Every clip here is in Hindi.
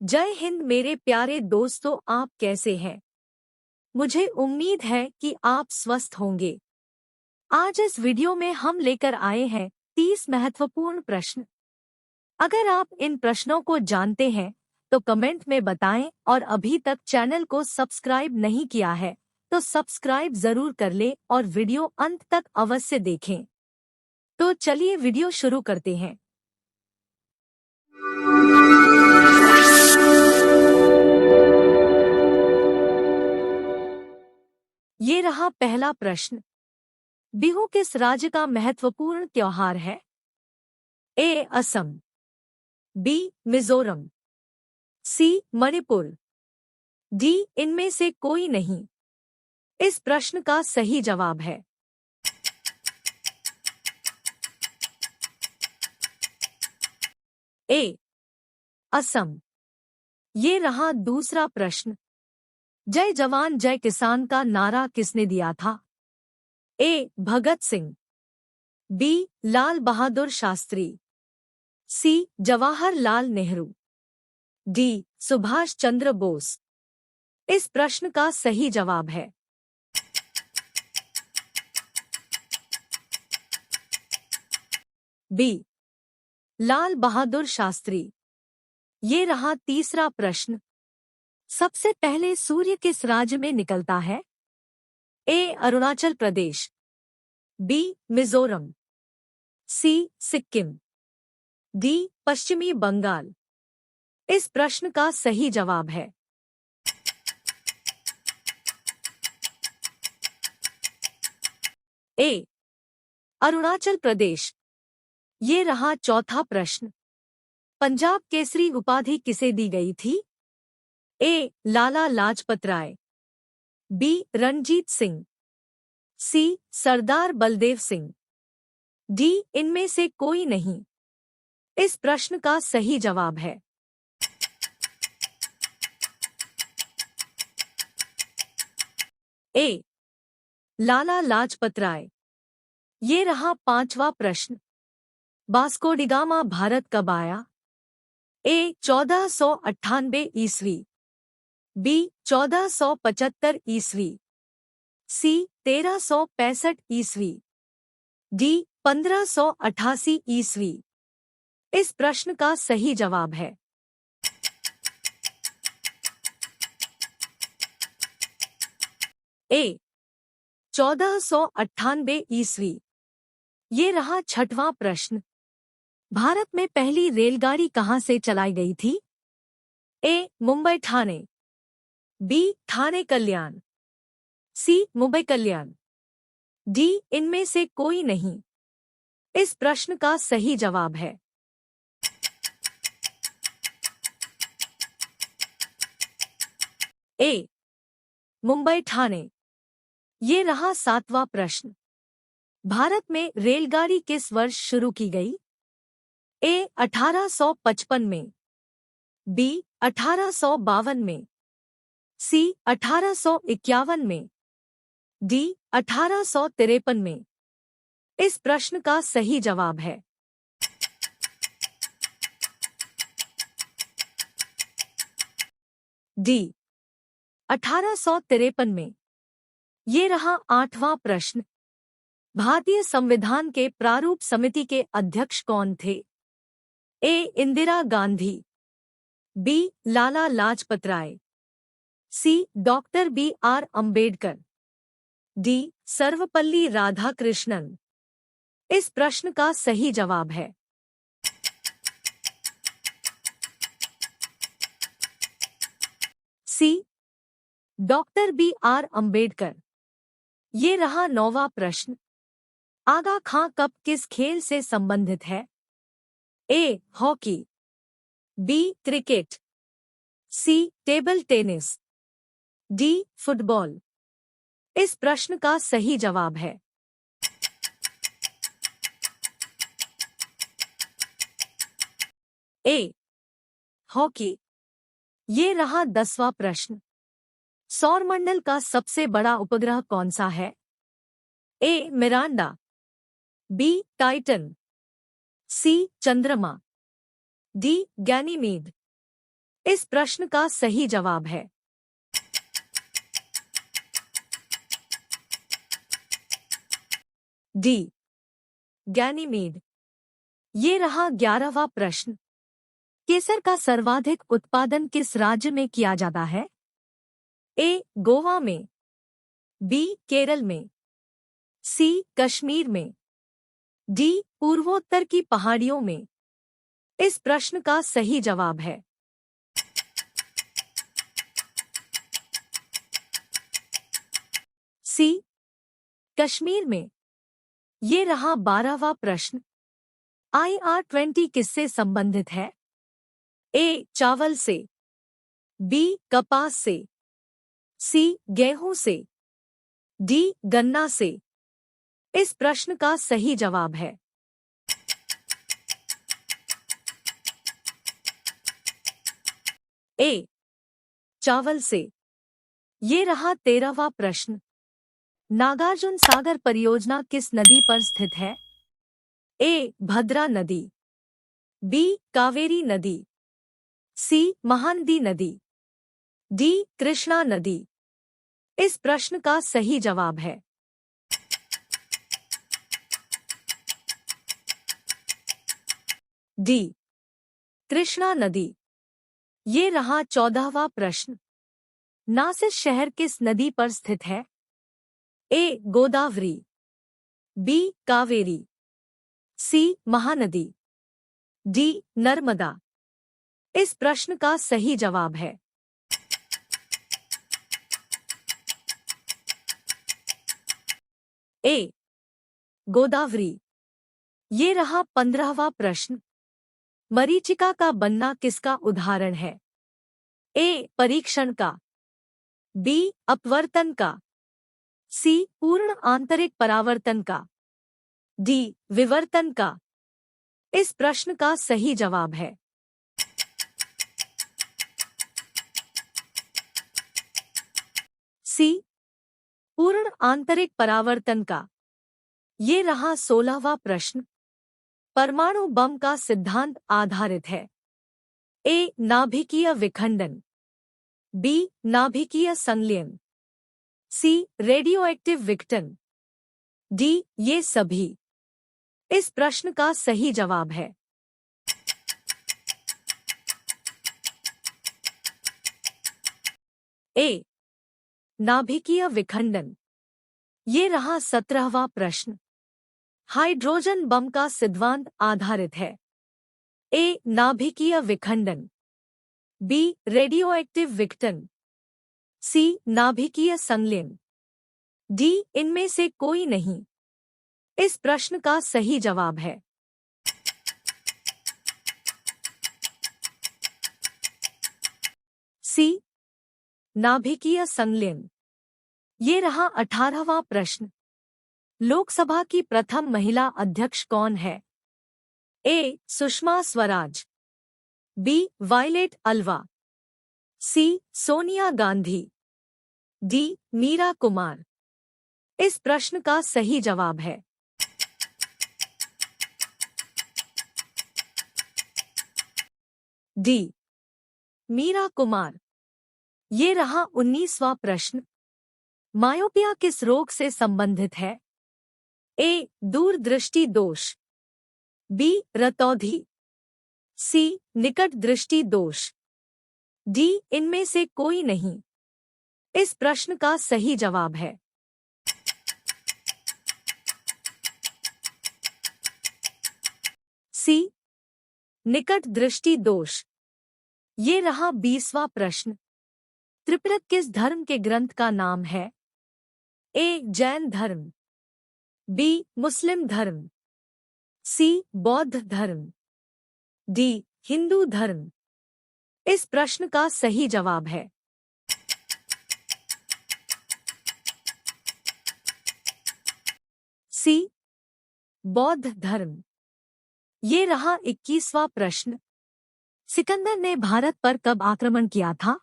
जय हिंद मेरे प्यारे दोस्तों, आप कैसे हैं? मुझे उम्मीद है कि आप स्वस्थ होंगे। आज इस वीडियो में हम लेकर आए हैं 30 महत्वपूर्ण प्रश्न। अगर आप इन प्रश्नों को जानते हैं तो कमेंट में बताएं, और अभी तक चैनल को सब्सक्राइब नहीं किया है तो सब्सक्राइब जरूर कर ले और वीडियो अंत तक अवश्य देखें। तो चलिए वीडियो शुरू करते हैं। ये रहा पहला प्रश्न। बिहू किस राज्य का महत्वपूर्ण त्योहार है? ए. असम, बी. मिजोरम, सी. मणिपुर, डी. इनमें से कोई नहीं। इस प्रश्न का सही जवाब है ए. असम। ये रहा दूसरा प्रश्न। जय जवान जय किसान का नारा किसने दिया था? ए. भगत सिंह, बी. लाल बहादुर शास्त्री, सी. जवाहरलाल नेहरू, डी. सुभाष चंद्र बोस। इस प्रश्न का सही जवाब है बी. लाल बहादुर शास्त्री। ये रहा तीसरा प्रश्न। सबसे पहले सूर्य किस राज्य में निकलता है? ए. अरुणाचल प्रदेश, बी. मिजोरम, सी. सिक्किम, डी. पश्चिमी बंगाल। इस प्रश्न का सही जवाब है ए. अरुणाचल प्रदेश। ये रहा चौथा प्रश्न। पंजाब केसरी उपाधि किसे दी गई थी? ए. लाला लाजपत राय, बी. रणजीत सिंह, सी. सरदार बलदेव सिंह, डी. इनमें से कोई नहीं। इस प्रश्न का सही जवाब है ए. लाला लाजपत राय। ये रहा पांचवा प्रश्न। वास्को डी गामा भारत कब आया? ए. 1498 ईस्वी, बी. 1475 ईस्वी, सी. 1365 ईस्वी, डी. 1588 ईस्वी। इस प्रश्न का सही जवाब है ए. 1498 ईस्वी। ये रहा छठवां प्रश्न। भारत में पहली रेलगाड़ी कहाँ से चलाई गई थी? ए. मुंबई ठाणे, बी. ठाणे कल्याण, सी. मुंबई कल्याण, डी. इनमें से कोई नहीं। इस प्रश्न का सही जवाब है ए. मुंबई ठाणे। ये रहा सातवां प्रश्न। भारत में रेलगाड़ी किस वर्ष शुरू की गई? ए. 1855 में, बी. 1852 में, सी. 1851 में, डी. 1853 में। इस प्रश्न का सही जवाब है डी. 1853 में। ये रहा आठवां प्रश्न। भारतीय संविधान के प्रारूप समिति के अध्यक्ष कौन थे? A. Indira Gandhi, B. Lala Lajpat Rai, C. Doctor B.R. Ambedkar, D. Sarvepalli Radhakrishnan. इस प्रश्न का सही जवाब है सी. Doctor B.R. अंबेडकर। ये रहा नौवां प्रश्न। आगा खां कप किस खेल से संबंधित है? A. Hockey, B. Cricket, C. Table tennis, D. Football. इस प्रश्न का सही जवाब है ए. हॉकी। ये रहा 10वां प्रश्न। सौरमंडल का सबसे बड़ा उपग्रह कौन सा है? A. Miranda, B. Titan, C. चंद्रमा, डी. गैनीमीड। इस प्रश्न का सही जवाब है डी, गैनीमीड। ये रहा 11वां प्रश्न। केसर का सर्वाधिक उत्पादन किस राज्य में किया जाता है? ए, गोवा में, बी, केरल में, सी, कश्मीर में, डी, पूर्वोत्तर की पहाड़ियों में। इस प्रश्न का सही जवाब है सी, कश्मीर में। ये रहा 12वां प्रश्न। IR-20 किससे संबंधित है? ए, चावल से, बी, कपास से, सी, गेहूं से, डी, गन्ना से। इस प्रश्न का सही जवाब है ए, चावल से। ये रहा 13वां प्रश्न। नागार्जुन सागर परियोजना किस नदी पर स्थित है? ए, भद्रा नदी, बी, कावेरी नदी, सी, महानदी नदी, डी, कृष्णा नदी। इस प्रश्न का सही जवाब है डी, कृष्णा नदी। ये रहा 14वां प्रश्न। नासिक शहर किस नदी पर स्थित है? ए, गोदावरी, बी, कावेरी, सी, महानदी, डी, नर्मदा। इस प्रश्न का सही जवाब है ए, गोदावरी। ये रहा 15वां प्रश्न। मरीचिका का बनना किसका उदाहरण है? ए, परीक्षण का, बी, अपवर्तन का, सी, पूर्ण आंतरिक परावर्तन का, डी, विवर्तन का। इस प्रश्न का सही जवाब है सी, पूर्ण आंतरिक परावर्तन का। ये रहा 16वां प्रश्न। परमाणु बम का सिद्धांत आधारित है? ए, नाभिकीय विखंडन, बी, नाभिकीय संलयन, सी, रेडियोएक्टिव विघटन, डी, ये सभी। इस प्रश्न का सही जवाब है ए, नाभिकीय विखंडन। ये रहा 17वां प्रश्न। हाइड्रोजन बम का सिद्धांत आधारित है? ए, नाभिकीय विखंडन, बी, रेडियोएक्टिव विघटन, सी, नाभिकीय संलयन, डी, इनमें से कोई नहीं। इस प्रश्न का सही जवाब है सी, नाभिकीय संलयन। ये रहा 18वां प्रश्न। लोकसभा की प्रथम महिला अध्यक्ष कौन है? A, Sushma Swaraj, B, Violet Alva, C, Sonia Gandhi, D, Meira Kumar. इस प्रश्न का सही जवाब है डी, मीरा कुमार। ये रहा 19वां प्रश्न। मायोपिया किस रोग से संबंधित है? ए, दूरदृष्टि दोष, बी, रतौंधी, सी, निकट दृष्टि दोष, डी, इनमें से कोई नहीं। इस प्रश्न का सही जवाब है सी, निकट दृष्टि दोष। ये रहा 20वां प्रश्न। त्रिपिटक किस धर्म के ग्रंथ का नाम है? ए, जैन धर्म, बी, मुस्लिम धर्म, सी, बौद्ध धर्म, डी, हिंदू धर्म। इस प्रश्न का सही जवाब है सी, बौद्ध धर्म। ये रहा 21वां प्रश्न। सिकंदर ने भारत पर कब आक्रमण किया था?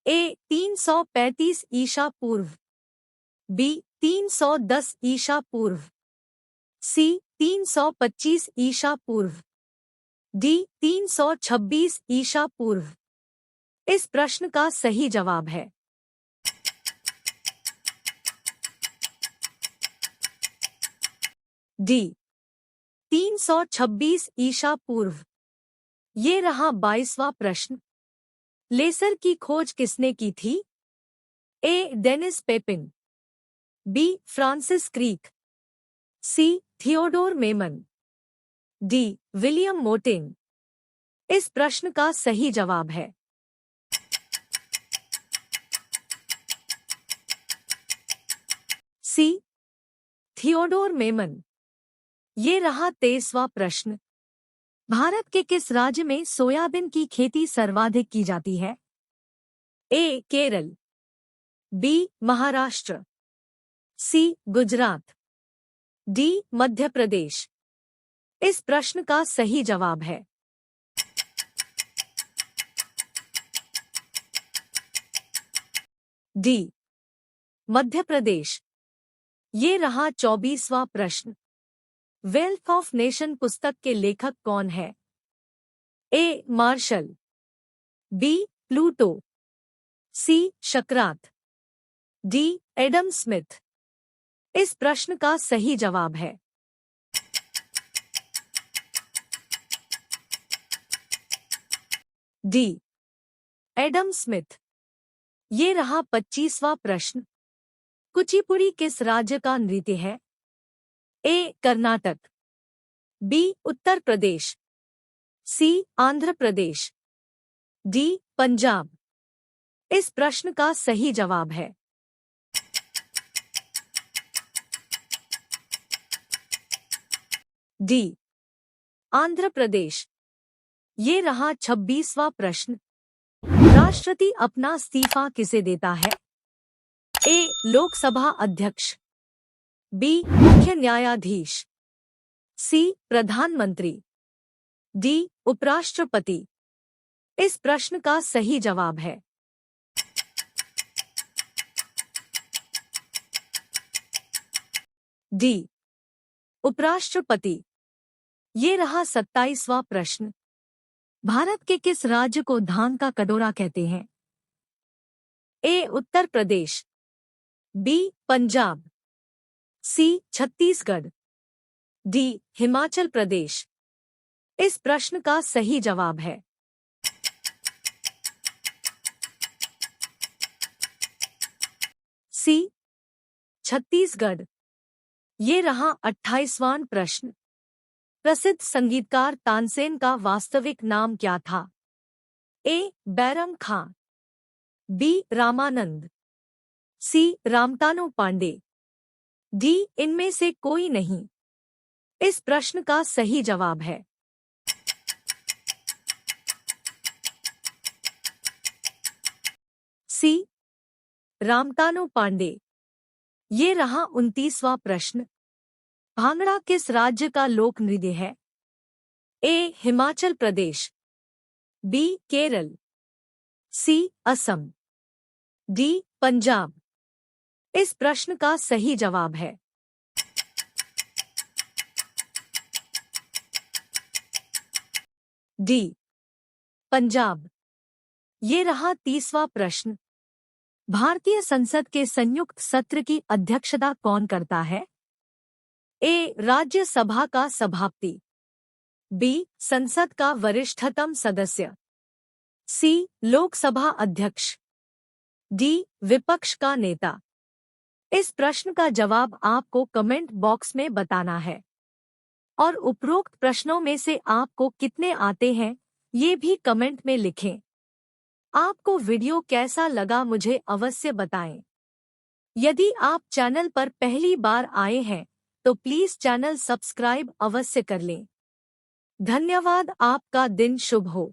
ए, 335 ईसा पूर्व, बी, 310 ईसा पूर्व, सी, 325 ईसा पूर्व, डी, 326 ईसा पूर्व। इस प्रश्न का सही जवाब है डी 326 ईसा पूर्व। ये रहा 22वां प्रश्न। लेसर की खोज किसने की थी? A. Denis Papin, B. Francis Crick, C. Theodore Maiman, D. William Morton. इस प्रश्न का सही जवाब है सी. थियोडोर मेमन। ये रहा 23वां प्रश्न। भारत के किस राज्य में सोयाबीन की खेती सर्वाधिक की जाती है? ए. केरल, बी. महाराष्ट्र, सी. गुजरात, डी. मध्य प्रदेश। इस प्रश्न का सही जवाब है डी. मध्य प्रदेश। ये रहा 24वां प्रश्न। वेल्थ ऑफ नेशन पुस्तक के लेखक कौन है? A. Marshall, B. Pluto, C. शकरात, डी. Adam Smith. इस प्रश्न का सही जवाब है डी. Adam Smith. ये रहा 25वां प्रश्न। कुचिपुड़ी किस राज्य का नृत्य है? ए. कर्नाटक, बी. उत्तर प्रदेश, सी. आंध्र प्रदेश, डी. पंजाब। इस प्रश्न का सही जवाब है डी. आंध्र प्रदेश। ये रहा 26वां प्रश्न। राष्ट्रपति अपना इस्तीफा किसे देता है? ए. लोकसभा अध्यक्ष, बी. मुख्य न्यायाधीश, सी. प्रधानमंत्री, डी. उपराष्ट्रपति। इस प्रश्न का सही जवाब है डी. उपराष्ट्रपति। ये रहा 27वां प्रश्न। भारत के किस राज्य को धान का कटोरा कहते हैं? ए. उत्तर प्रदेश, बी. पंजाब, सी. छत्तीसगढ़, डी. हिमाचल प्रदेश। इस प्रश्न का सही जवाब है सी. छत्तीसगढ़। ये रहा 28वां प्रश्न। प्रसिद्ध संगीतकार तानसेन का वास्तविक नाम क्या था? ए. बैरम खां, बी. रामानंद, सी. रामतानु पांडे, डी. इनमें से कोई नहीं। इस प्रश्न का सही जवाब है सी. रामतानु पांडे। ये रहा 29वां प्रश्न। भांगड़ा किस राज्य का लोक नृत्य है? ए. हिमाचल प्रदेश, बी. केरल, सी. असम, डी. पंजाब। इस प्रश्न का सही जवाब है डी. पंजाब। ये रहा 30वां प्रश्न। भारतीय संसद के संयुक्त सत्र की अध्यक्षता कौन करता है? ए. राज्यसभा का सभापति, बी. संसद का वरिष्ठतम सदस्य, सी. लोकसभा अध्यक्ष, डी. विपक्ष का नेता। इस प्रश्न का जवाब आपको कमेंट बॉक्स में बताना है और उपरोक्त प्रश्नों में से आपको कितने आते हैं ये भी कमेंट में लिखें। आपको वीडियो कैसा लगा मुझे अवश्य बताएं। यदि आप चैनल पर पहली बार आए हैं तो प्लीज चैनल सब्सक्राइब अवश्य कर लें। धन्यवाद। आपका दिन शुभ हो।